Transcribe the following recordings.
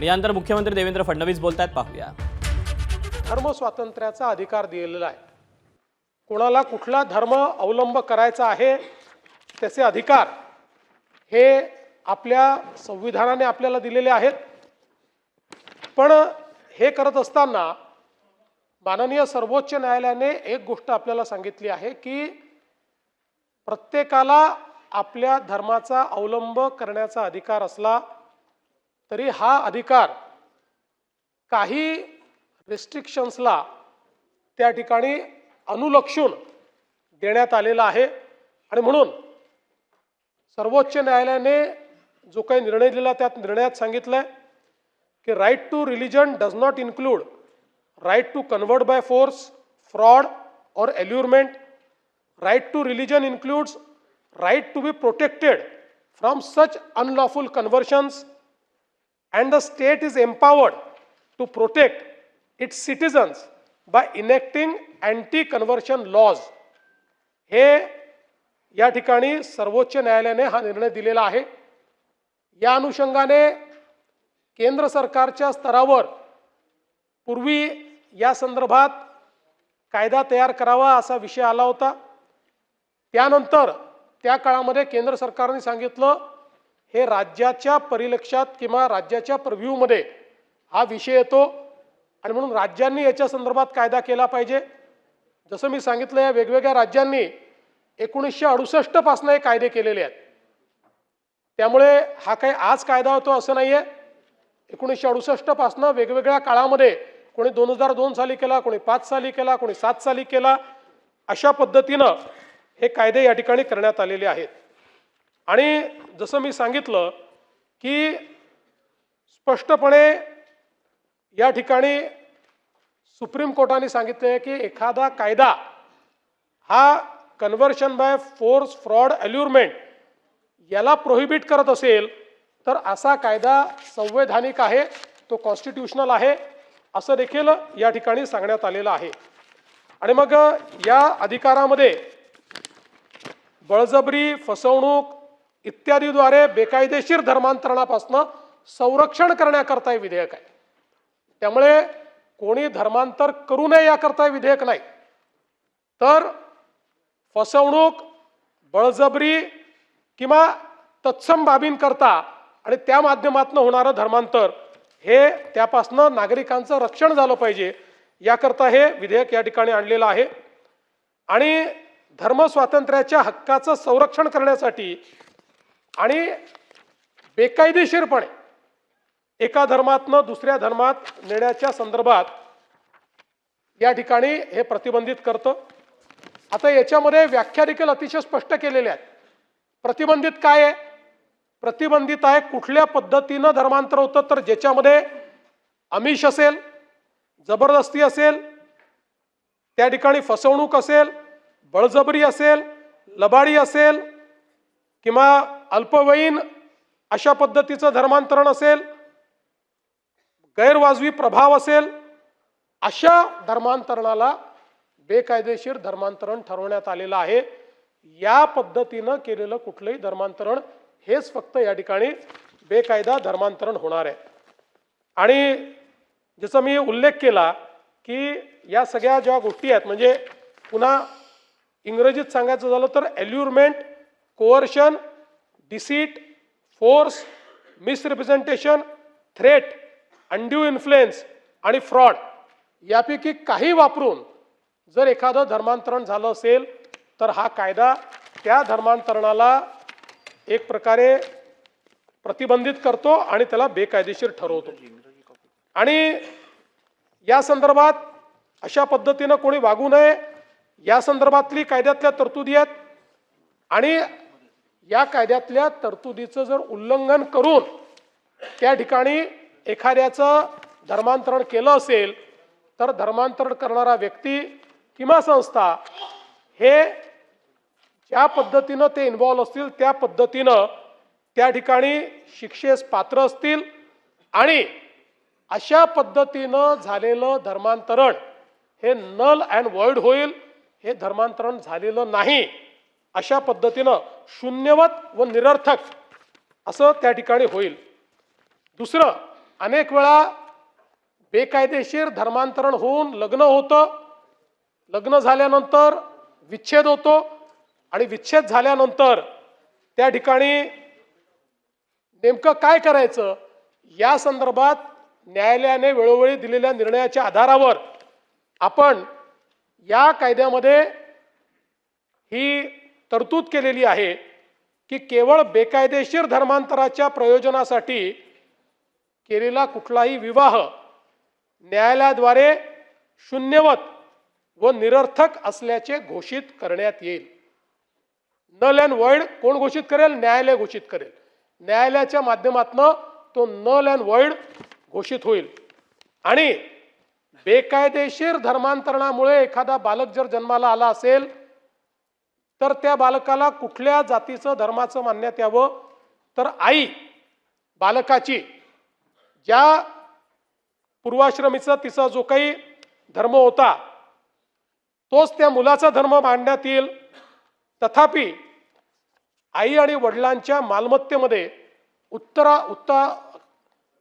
आणि यानंतर मुख्यमंत्री देवेंद्र फडणवीस बोलतात, पाहूया. धर्म स्वातंत्र्याचा अधिकार दिलेला आहे. कोणाला कुठला धर्म अवलंब करायचा आहे त्याचे अधिकार हे आपल्या संविधानाने आपल्याला दिलेले आहेत. पण हे करत असताना माननीय सर्वोच्च न्यायालयाने एक गोष्ट आपल्याला सांगितली आहे की प्रत्येकाला आपल्या धर्माचा अवलंब करण्याचा अधिकार असला तरी हा अधिकार काही रिस्ट्रिक्शन्सला त्या ठिकाणी अनुलक्षून देण्यात आलेला आहे. आणि म्हणून सर्वोच्च न्यायालयाने जो काही निर्णय दिला त्यात निर्णयात सांगितलं आहे की right to religion does not include right to convert by force, fraud और allurement. Right to religion includes right to be protected from such unlawful conversions, and the state is empowered to protect its citizens by enacting anti-conversion laws. हे या ठिकाणी सर्वोच्च न्यायालयाने हा निर्णय दिलेला आहे. या अनुषंगाने केंद्र सरकारच्या स्तरावर पूर्वी या संदर्भात कायदा तयार करावा असा विषय आला होता. त्यानंतर त्या काळामध्ये केंद्र सरकारने सांगितलं हे राज्याच्या परिलक्षात किंवा राज्याच्या प्रिव्ह्यूमध्ये हा विषय येतो आणि म्हणून राज्यांनी याच्या संदर्भात कायदा केला पाहिजे. जसं मी सांगितलं या वेगवेगळ्या राज्यांनी 1968 पासून हे कायदे केलेले आहेत. त्यामुळे हा काही आज कायदा होतो असं नाहीये. 1968 पासून वेगवेगळ्या काळामध्ये कोणी 2002 साली केला, कोणी 5 साली केला, कोणी 7 साली केला, अशा पद्धतीनं हे कायदे या ठिकाणी करण्यात आलेले आहेत. आणि जसं मी सांगितलं की स्पष्टपणे या ठिकाणी सुप्रीम कोर्टाने सांगितले की एखादा कायदा हा कन्व्हर्शन बाय फोर्स, फ्रॉड, एल्युरमेंट याला प्रोहिबिट करत असेल तर असा कायदा संवैधानिक आहे, तो कॉन्स्टिट्यूशनल आहे असं देखील या ठिकाणी सांगण्यात आलेलं आहे. आणि मग या अधिकारामध्ये बळजबरी, फसवणूक इत्यादीद्वारे बेकायदेशीर धर्मांतरणापासून संरक्षण करण्याकरता हे विधेयक आहे. त्यामुळे कोणी धर्मांतर करू नये याकरता हे विधेयक नाही, तर फसवणूक, बळजबरी किंवा तत्सम बाबींकरता आणि त्या माध्यमातून होणारं धर्मांतर हे त्यापासून नागरिकांचं रक्षण झालं पाहिजे याकरता हे विधेयक या ठिकाणी आणलेलं आहे. आणि धर्म स्वातंत्र्याच्या हक्काचं संरक्षण करण्यासाठी आणि बेकायदेशीरपणे एका धर्मातनं दुसऱ्या धर्मात नेण्याच्या संदर्भात या ठिकाणी हे प्रतिबंधित करतं. आता याच्यामध्ये व्याख्या देखील अतिशय स्पष्ट केलेल्या आहेत. प्रतिबंधित काय आहे? प्रतिबंधित आहे कुठल्या पद्धतीनं धर्मांतर होतं तर ज्याच्यामध्ये आमिष असेल, जबरदस्ती असेल, त्या ठिकाणी फसवणूक असेल, बळजबरी असेल, लबाडी असेल किंवा अल्पवयीन अशा पद्धतीचं धर्मांतरण असेल, गैरवाजवी प्रभाव असेल, अशा धर्मांतरणाला बेकायदेशीर धर्मांतरण ठरवण्यात आलेलं आहे. या पद्धतीनं केलेलं कुठलंही धर्मांतरण हेच फक्त या ठिकाणी बेकायदा धर्मांतरण होणार आहे. आणि जसं मी उल्लेख केला की या सगळ्या ज्या गोष्टी आहेत म्हणजे पुन्हा इंग्रजीत सांगायचं झालं तर allurement, coercion, deceit, force, misrepresentation, threat, undue influence आणि फ्रॉड यापैकी काही वापरून जर एखादं धर्मांतरण झालं असेल तर हा कायदा त्या धर्मांतरणाला एक प्रकारे प्रतिबंधित करतो आणि त्याला बेकायदेशीर ठरवतो. आणि या संदर्भात अशा पद्धतीनं कोणी वागू नये या संदर्भातली कायद्यातल्या तरतुदी आहेत. आणि या कायद्यातल्या तरतुदीचं जर उल्लंघन करून त्या ठिकाणी एखाद्याचं धर्मांतरण केलं असेल तर धर्मांतरण करणारा व्यक्ती किंवा संस्था हे ज्या पद्धतीनं ते इन्व्हॉल्व असतील त्या पद्धतीनं त्या ठिकाणी शिक्षेस पात्र असतील. आणि अशा पद्धतीनं झालेलं धर्मांतरण हे नल अँड वॉइड होईल. हे धर्मांतरण झालेलं नाही अशा पद्धतीनं शून्यवत व निरर्थक असं त्या ठिकाणी होईल. दुसरं अनेक वेळा बेकायदेशीर धर्मांतरण होऊन लग्न होतं, लग्न झाल्यानंतर विच्छेद होतो आणि विच्छेद झाल्यानंतर त्या ठिकाणी नेमकं काय करायचं या संदर्भात न्यायालयाने वेळोवेळी दिलेल्या निर्णयाच्या आधारावर आपण या कायद्यामध्ये ही तरतूद केलेली आहे की केवळ बेकायदेशीर धर्मांतराच्या प्रयोजनासाठी केलेला कुठलाही विवाह न्यायालयाद्वारे शून्यवत व निरर्थक असल्याचे घोषित करण्यात येईल. नल अँड वॉइड कोण घोषित करेल? न्यायालय घोषित करेल. न्यायालयाच्या माध्यमातून तो नल अँड वॉइड घोषित होईल. आणि बेकायदेशीर धर्मांतरणामुळे एखादा बालक जर जन्माला आला असेल तर त्या बालकाला कुठल्या जातीचं धर्माचं मानण्यात यावं, तर आई बालकाची ज्या पूर्वाश्रमीचा तिचा जो काही धर्म होता तोच त्या मुलाचा धर्म मानण्यात येईल. तथापि आई आणि वडिलांच्या मालमत्तेमध्ये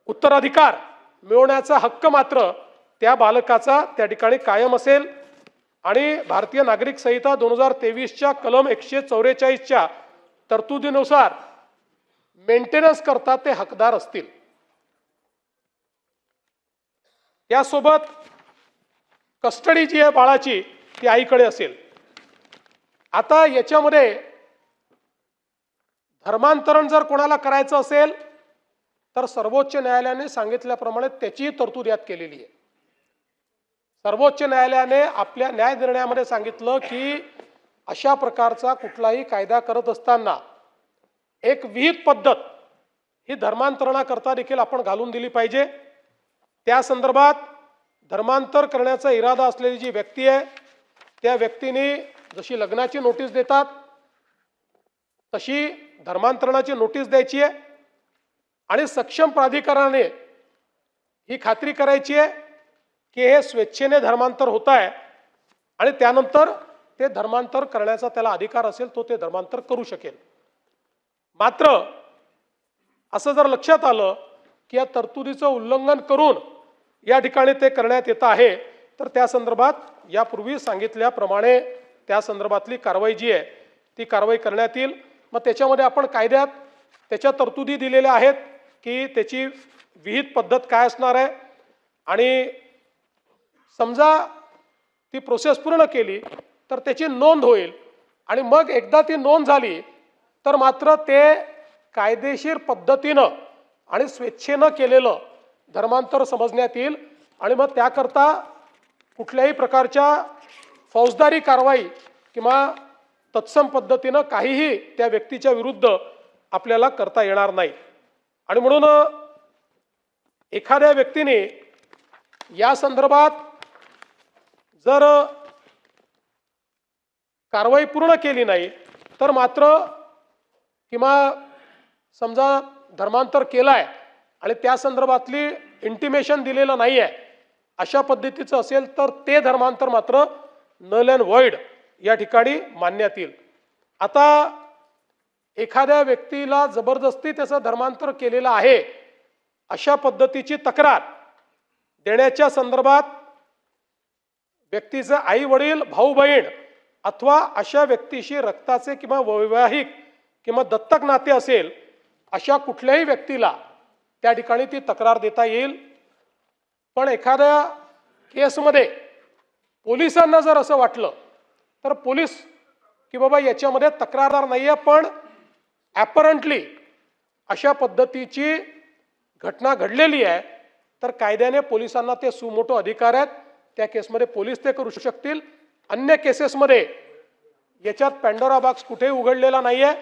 उत्तराधिकार मिळवण्याचा हक्क मात्र त्या बालकाचा त्या ठिकाणी कायम असेल. आणि भारतीय नागरिक संहिता 2023च्या कलम 144च्या तरतुदीनुसार मेंटेनन्स करता ते हकदार असतील. त्यासोबत कस्टडी जी आहे बाळाची ती आईकडे असेल. आता याच्यामध्ये धर्मांतरण जर कोणाला करायचं असेल तर सर्वोच्च न्यायालयाने सांगितल्याप्रमाणे त्याची तरतूद यात केलेली आहे. सर्वोच्च न्यायालयाने आपल्या न्याय निर्णयामध्ये सांगितलं की अशा प्रकारचा कुठलाही कायदा करत असताना एक विहित पद्धत ही धर्मांतरणाकरता देखील आपण घालून दिली पाहिजे. त्या संदर्भात धर्मांतर करण्याचा इरादा असलेली जी व्यक्ती आहे त्या व्यक्तीने जशी लग्नाची नोटीस देतात तशी धर्मांतरणाची नोटीस द्यायची आहे. आणि सक्षम प्राधिकरणाने ही खात्री करायची आहे की हे स्वेच्छेने धर्मांतर होत आहे आणि त्यानंतर ते धर्मांतर करण्याचा त्याला अधिकार असेल तो ते धर्मांतर करू शकेल. मात्र असं जर लक्षात आलं की या तरतुदीचं उल्लंघन करून या ठिकाणी ते करण्यात येत आहे तर त्या संदर्भात यापूर्वी सांगितल्याप्रमाणे त्या संदर्भातली कारवाई जी आहे ती कारवाई करण्यात येईल. मग त्याच्यामध्ये आपण कायद्यात त्याच्या तरतुदी दिलेल्या आहेत की त्याची विहित पद्धत काय असणार आहे. आणि समजा ती प्रोसेस पूर्ण केली तर त्याची नोंद होईल आणि मग एकदा ती नोंद झाली तर मात्र ते कायदेशीर पद्धतीनं आणि स्वेच्छेनं केलेलं धर्मांतर समजण्यात येईल. आणि मग त्याकरता कुठल्याही प्रकारच्या फौजदारी कारवाई किंवा तत्सम पद्धतीनं काहीही त्या व्यक्तीच्या विरुद्ध आपल्याला करता येणार नाही. आणि म्हणून एखाद्या व्यक्तीने या संदर्भात जर कारवाई पूर्ण केली नाही तर मात्र किंवा समजा धर्मांतर केलाय आणि त्या संदर्भातली इंटिमेशन दिलेलं नाही आहे अशा पद्धतीचं असेल तर ते धर्मांतर मात्र नल अँड वॉइड या ठिकाणी मानण्यात येईल. आता एखाद्या व्यक्तीला जबरदस्ती त्याचं धर्मांतर केलेलं आहे अशा पद्धतीची तक्रार देण्याच्या संदर्भात व्यक्तीचं आई वडील भाऊ बहीण अथवा अशा व्यक्तीशी रक्ताचे किंवा वैवाहिक किंवा दत्तक नाते असेल अशा कुठल्याही व्यक्तीला त्या ठिकाणी ती तक्रार देता येईल. पण एखाद्या केसमध्ये पोलिसांना जर असं वाटलं तर पोलीस की बाबा याच्यामध्ये तक्रारदार नाही आहे पण ॲपरंटली अशा पद्धतीची घटना घडलेली आहे तर कायद्याने पोलिसांना ते सुमोटो अधिकार आहेत. त्या केसमध्ये पोलीस ते करू शकतील. अन्य केसेसमध्ये याच्यात पॅन्डोरा बॉक्स कुठेही उघडलेला नाहीये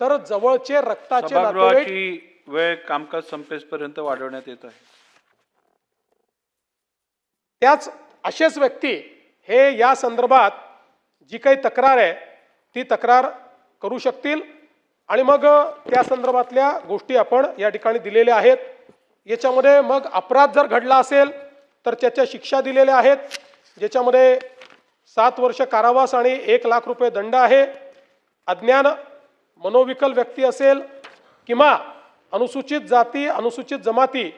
तर जवळचे रक्ताचे नातेवाईक वेळ कामकाज संपेपर्यंत वाढवण्यात येत आहे. त्याच असेच व्यक्ती हे या संदर्भात जी काही तक्रार आहे ती तक्रार करू शकतील. आणि मग त्या संदर्भातल्या गोष्टी आपण या ठिकाणी दिलेल्या आहेत. याच्यामध्ये मग अपराध जर घडला असेल तर त्याच्या शिक्षा दिलेल्या आहेत ज्याच्यामध्ये 7 वर्ष कारावास आणि 1 लाख रुपये दंड आहे. अज्ञान मनोविकल व्यक्ती असेल किंवा अनुसूचित जाती अनुसूचित जमाती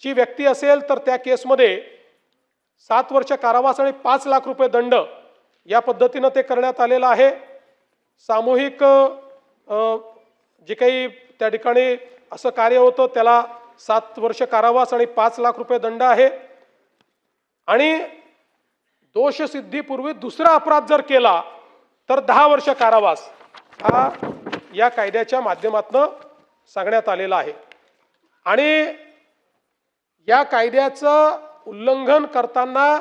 ची व्यक्ती असेल तर त्या केसमध्ये 7 वर्ष कारावास आणि 5 लाख रुपये दंड या पद्धतीनं ते करण्यात आलेलं आहे. सामूहिक जे काही त्या ठिकाणी असं कार्य होतं त्याला 7 वर्ष कारावास आणि 5 लाख रुपये दंड आहे. आणि दोषसिद्धीपूर्वी दुसरा अपराध जर केला तर 10 वर्ष कारावास हा या कायद्याच्या माध्यमातून सांगण्यात आलेला आहे. आणि या कायद्याचं उल्लंघन करताना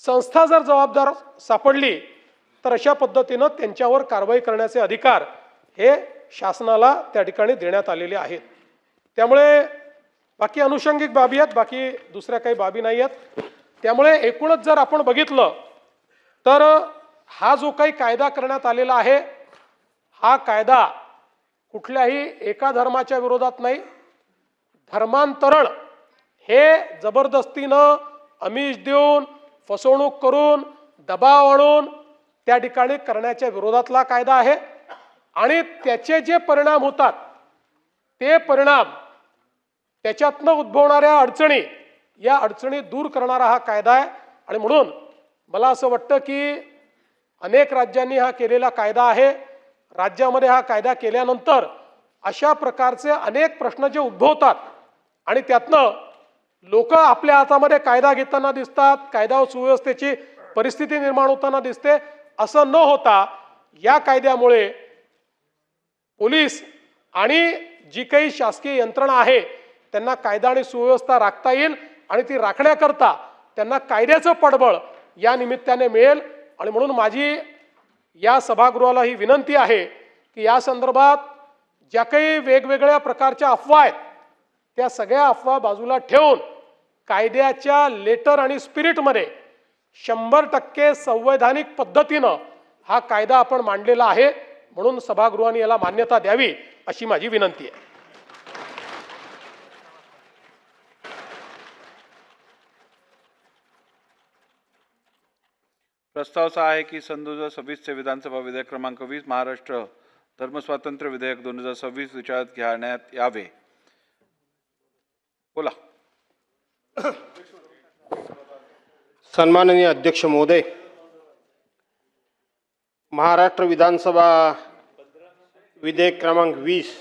संस्था जर जबाबदार सापडली तर अशा पद्धतीनं त्यांच्यावर कारवाई करण्याचे अधिकार हे शासनाला त्या ठिकाणी देण्यात आलेले आहेत. त्यामुळे बाकी अनुषंगिक बाबी आहेत, बाकी दुसऱ्या काही बाबी नाही आहेत. त्यामुळे एकूणच जर आपण बघितलं तर हा जो काही कायदा करण्यात आलेला आहे हा कायदा कुठल्याही एका धर्माच्या विरोधात नाही. धर्मांतरण हे जबरदस्तीनं आमिष देऊन फसवणूक करून दबाव आणून त्या ठिकाणी करण्याच्या विरोधातला कायदा आहे. आणि त्याचे जे परिणाम होतात ते परिणाम त्याच्यातनं उद्भवणाऱ्या अडचणी या अडचणी दूर करणारा हा कायदा आहे. आणि म्हणून मला असं वाटतं की अनेक राज्यांनी हा केलेला कायदा आहे. राज्यामध्ये हा कायदा केल्यानंतर अशा प्रकारचे अनेक प्रश्न जे उद्भवतात आणि त्यातनं लोक आपल्या हातामध्ये कायदा घेताना दिसतात, कायदा व सुव्यवस्थेची परिस्थिती निर्माण होताना दिसते. असं न होता या कायद्यामुळे पोलीस आणि जी काही शासकीय यंत्रणा आहे त्यांना कायदा आणि सुव्यवस्था राखता येईल आणि ती राखण्याकरता त्यांना कायद्याचं पाठबळ या निमित्ताने मिळेल. आणि म्हणून माझी या सभागृहाला ही विनंती आहे की या संदर्भात ज्या काही वेगवेगळ्या प्रकारच्या अफवा आहेत त्या सगळ्या अफवा बाजूला ठेवून कायद्याच्या लेटर आणि स्पिरिटमध्ये 100% संवैधानिक पद्धतीनं हा कायदा आपण मांडलेला आहे. म्हणून सभागृहाने याला मान्यता द्यावी अशी माझी विनंती आहे. प्रस्ताव असा आहे की सन 2026 विधानसभा विधेयक क्रमांक 20 महाराष्ट्र धर्मस्वातंत्र्य विधेयक 2026 विचारात घेण्यात यावे. बोला. सन्माननीय अध्यक्ष महोदय, महाराष्ट्र विधानसभा विधेयक क्रमांक 20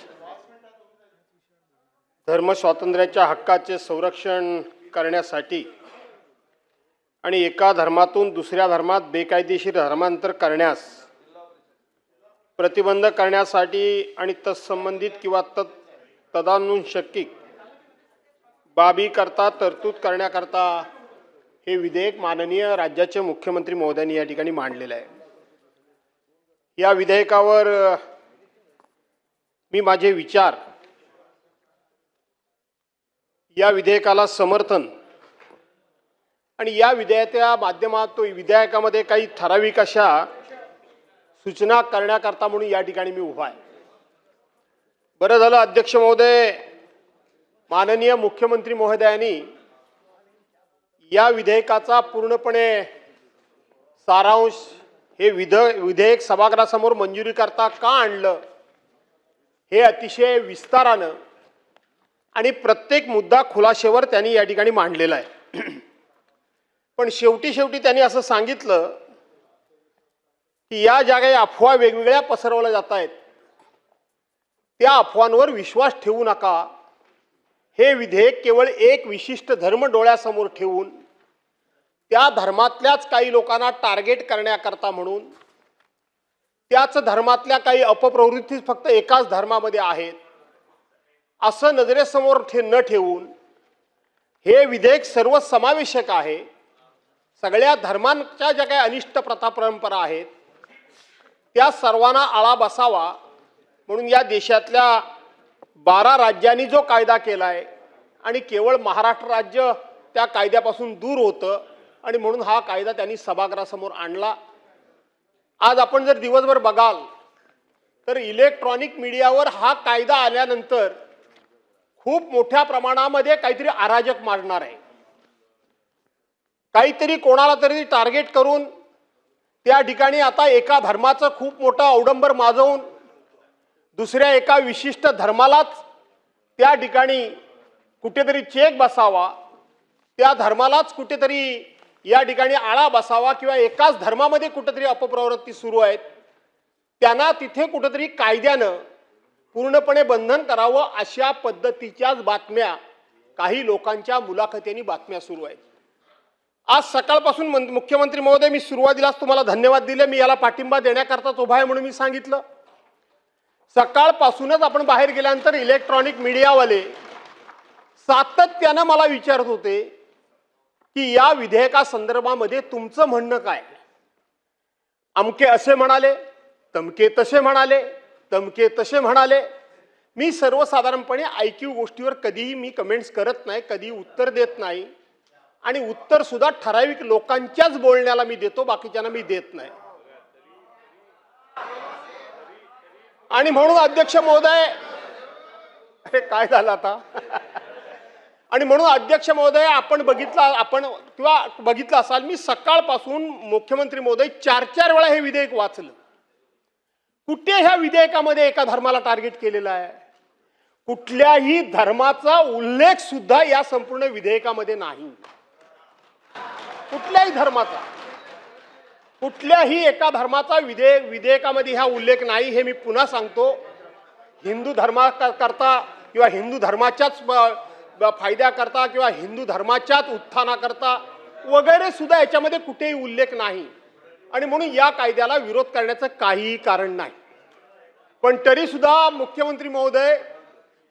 धर्मस्वातंत्र्याच्या हक्काचे संरक्षण करण्यासाठी आणि एका धर्मातून दुसऱ्या धर्मात बेकायदेशीर धर्मांतर करण्यास प्रतिबंध करण्यासाठी आणि तत्संबंधित किंवा तदानुषंगिक बाबी करता तरतूद करण्याकरता हे विधेयक माननीय राज्याचे मुख्यमंत्री महोदयांनी या ठिकाणी मांडलेलं आहे. या विधेयकावर मी माझे विचार, या विधेयकाला समर्थन आणि या विधेयकामध्ये काही ठराविक अशा सूचना करण्याकरता म्हणून या ठिकाणी मी उभा आहे. बरं झालं अध्यक्ष महोदय, माननीय मुख्यमंत्री महोदयांनी या विधेयकाचा पूर्णपणे सारांश हे विधेयक सभागृहासमोर मंजुरी करता का आणलं हे अतिशय विस्तारानं आणि प्रत्येक मुद्दा खुलाशेवर त्यांनी या ठिकाणी मांडलेला आहे. पण शेवटी त्यांनी असं सांगितलं की या ज्या काही अफवा वेगवेगळ्या पसरवल्या जात आहेत त्या अफवांवर विश्वास ठेवू नका. हे विधेयक केवळ एक विशिष्ट धर्म डोळ्यासमोर ठेवून त्या धर्मातल्याच काही लोकांना टार्गेट करण्याकरता म्हणून त्याच धर्मातल्या काही अपप्रवृत्ती फक्त एकाच धर्मामध्ये आहेत असं नजरेसमोर न ठेवून हे विधेयक सर्वसमावेशक आहे. सगळ्या धर्मांच्या ज्या काही अनिष्ट प्रथा परंपरा आहेत त्या सर्वांना आळा बसावा म्हणून या देशातल्या 12 राज्यांनी जो कायदा केला आहे आणि केवळ महाराष्ट्र राज्य त्या कायद्यापासून दूर होतं आणि म्हणून हा कायदा त्यांनी सभागृहासमोर आणला. आज आपण जर दिवसभर बघाल तर इलेक्ट्रॉनिक मीडियावर हा कायदा आल्यानंतर खूप मोठ्या प्रमाणामध्ये काहीतरी अराजक माजणार आहे. काहीतरी कोणाला तरी टार्गेट करून त्या ठिकाणी आता एका धर्माचं खूप मोठं अवडंबर माजवून दुसऱ्या एका विशिष्ट धर्मालाच त्या ठिकाणी कुठेतरी चेक बसावा, त्या धर्मालाच कुठेतरी या ठिकाणी आळा बसावा किंवा एकाच धर्मामध्ये कुठेतरी अपप्रवृत्ती सुरू आहेत त्यांना तिथे कुठेतरी कायद्यानं पूर्णपणे बंधन करावं अशा पद्धतीच्याच बातम्या काही लोकांच्या मुलाखतींनी बातम्या सुरू आहेत. आज सकाळपासून मुख्यमंत्री महोदय, मी सुरुवातीलाच तुम्हाला धन्यवाद दिले, मी याला पाठिंबा देण्याकरताच उभा आहे म्हणून मी सांगितलं. सकाळपासूनच आपण बाहेर गेल्यानंतर इलेक्ट्रॉनिक मीडियावाले सातत्यानं मला विचारत होते की या विधेयकासंदर्भामध्ये तुमचं म्हणणं काय. अमके असे म्हणाले, तमके तसे म्हणाले, तमके तसे म्हणाले. मी सर्वसाधारणपणे ऐकीव गोष्टीवर कधीही मी कमेंट्स करत नाही, कधी उत्तर देत नाही आणि उत्तर सुद्धा ठराविक लोकांच्याच बोलण्याला मी देतो, बाकीच्यांना मी देत नाही. आणि म्हणून अध्यक्ष महोदय, अरे काय झालं आता आणि म्हणून अध्यक्ष महोदय, आपण बघितलं असाल, मी सकाळपासून मुख्यमंत्री महोदय 4 वेळा हे विधेयक वाचलं. कुठे ह्या विधेयकामध्ये एका धर्माला टार्गेट केलेलं आहे? कुठल्याही धर्माचा उल्लेख सुद्धा या संपूर्ण विधेयकामध्ये नाही. कुठल्याही धर्माचा, कुठल्याही एका धर्माचा विधेयकामध्ये हा उल्लेख नाही. हे मी पुन्हा सांगतो. हिंदू धर्माकरता किंवा हिंदू धर्माच्याच फायद्याकरता किंवा हिंदू धर्माच्याच उत्थानाकरता वगैरे सुद्धा याच्यामध्ये कुठेही उल्लेख नाही आणि म्हणून या कायद्याला विरोध करण्याचं काहीही कारण नाही. पण तरी सुद्धा मुख्यमंत्री महोदय,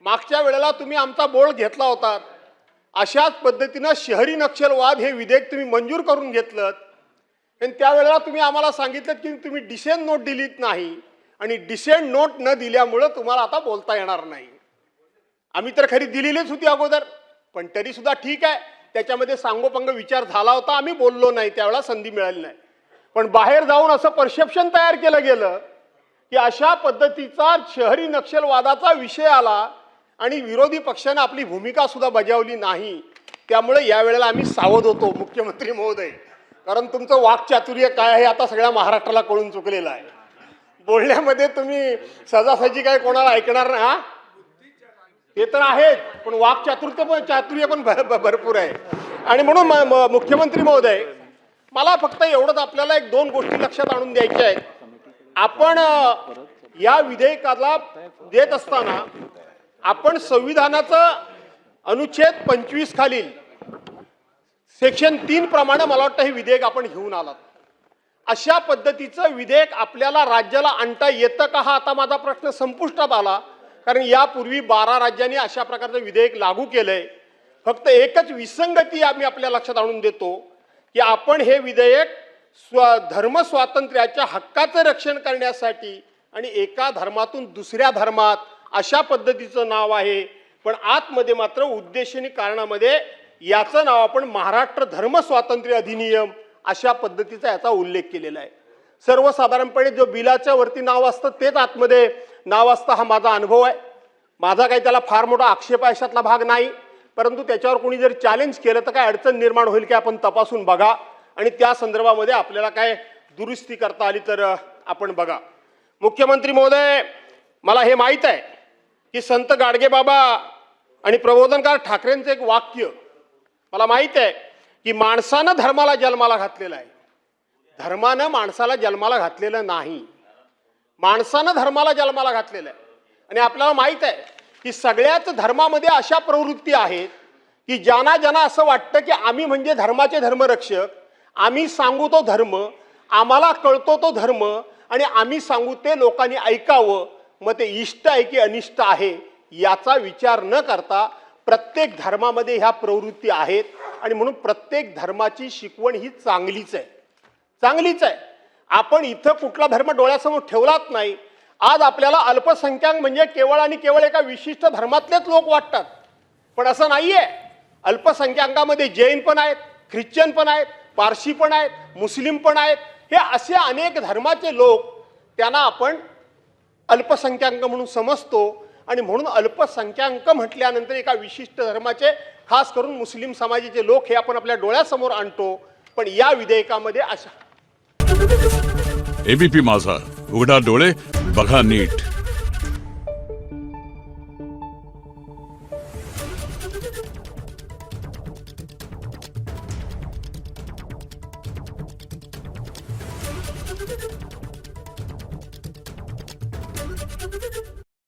मागच्या वेळेला तुम्ही आमचा बोल घेतला होता, अशाच पद्धतीनं शहरी नक्षलवाद हे विधेयक तुम्ही मंजूर करून घेतलं आणि त्यावेळेला तुम्ही आम्हाला सांगितलं की तुम्ही डिसेंट नोट दिलीत नाही आणि डिसेंट नोट न दिल्यामुळं तुम्हाला आता बोलता येणार नाही. आम्ही तर खरी दिलेलीच होती अगोदर, पण तरी सुद्धा ठीक आहे, त्याच्यामध्ये सांगोपंग विचार झाला होता, आम्ही बोललो नाही, त्यावेळेला संधी मिळाली नाही. पण बाहेर जाऊन असं परसेप्शन तयार केलं गेलं की अशा पद्धतीचा शहरी नक्षलवादाचा विषय आला आणि विरोधी पक्षाने आपली भूमिका सुद्धा बजावली नाही. त्यामुळे यावेळेला आम्ही सावध होतो मुख्यमंत्री महोदय, कारण तुमचं वाक्चातुर्य काय आहे आता सगळ्या महाराष्ट्राला कळून चुकलेलं आहे. बोलण्यामध्ये तुम्ही सहजासहजी काय कोणाला ऐकणार नाही, हा ते तर आहेत, पण चातुर्य पण भरपूर आहे. आणि म्हणून मुख्यमंत्री महोदय, मला फक्त एवढंच आपल्याला 1-2 गोष्टी लक्षात आणून द्यायच्या आहेत. आपण या विधेयकाला देत असताना आपण संविधानाचं अनुच्छेद 25 खालील सेक्शन 3 प्रमाणे मला वाटतं हे विधेयक आपण घेऊन आलात. अशा पद्धतीचं विधेयक आपल्याला राज्याला आणता येतं का, हा आता माझा प्रश्न संपुष्टात आला. कारण यापूर्वी 12 राज्यांनी अशा प्रकारचं विधेयक लागू केलंय. फक्त एकच विसंगती आम्ही आपल्या लक्षात आणून देतो की आपण हे विधेयक धर्म स्वातंत्र्याच्या हक्काचं रक्षण करण्यासाठी आणि एका धर्मातून दुसऱ्या धर्मात अशा पद्धतीचं नाव आहे, पण आतमध्ये मात्र उद्देशाने कारणामध्ये याचं नाव आपण महाराष्ट्र धर्म स्वातंत्र्य अधिनियम अशा पद्धतीचा याचा उल्लेख केलेला आहे. सर्वसाधारणपणे जो बिलाच्या वरती नाव असतं तेच आतमध्ये नाव असतं, हा माझा अनुभव आहे. माझा काही त्याला फार मोठा आक्षेप अशातला भाग नाही, परंतु त्याच्यावर कोणी जर चॅलेंज केलं तर काय अडचण निर्माण होईल की आपण तपासून बघा आणि त्या संदर्भामध्ये आपल्याला काय दुरुस्ती करता आली तर आपण बघा. मुख्यमंत्री महोदय, मला हे माहीत आहे की संत गाडगेबाबा आणि प्रबोधनकार ठाकरेंचं एक वाक्य मला माहीत आहे की माणसानं धर्माला जन्माला घातलेला आहे, धर्मानं माणसाला जन्माला घातलेलं नाही. माणसानं धर्माला जन्माला घातलेलं आहे आणि आपल्याला माहीत आहे की सगळ्याच धर्मामध्ये अशा प्रवृत्ती आहेत की ज्यांना ज्यांना असं वाटतं की आम्ही म्हणजे धर्माचे धर्मरक्षक, आम्ही सांगू तो धर्म, आम्हाला कळतो तो धर्म आणि आम्ही सांगू ते लोकांनी ऐकावं, मग ते इष्ट आहे की अनिष्ट आहे याचा विचार न करता प्रत्येक धर्मामध्ये ह्या प्रवृत्ती आहेत आणि म्हणून प्रत्येक धर्माची शिकवण ही चांगलीच आहे, चांगलीच आहे. आपण इथं कुठला धर्म डोळ्यासमोर ठेवलाच नाही. आज आपल्याला अल्पसंख्याक म्हणजे केवळ आणि केवळ एका विशिष्ट धर्मातलेच लोक वाटतात, पण असं नाहीये. अल्पसंख्याकांमध्ये जैन पण आहेत, ख्रिश्चन पण आहेत, पारशी पण आहेत, मुस्लिम पण आहेत. हे असे अनेक धर्माचे लोक, त्यांना आपण अल्पसंख्याक म्हणून समजतो आणि म्हणून अल्पसंख्याक म्हटल्यानंतर एका विशिष्ट धर्माचे, खास करून मुस्लिम समाजाचे लोक हे आपण आपल्या डोळ्यासमोर आणतो. पण या विधेयकामध्ये अशा एबीपी माझा, उघडा डोळे बघा नीट.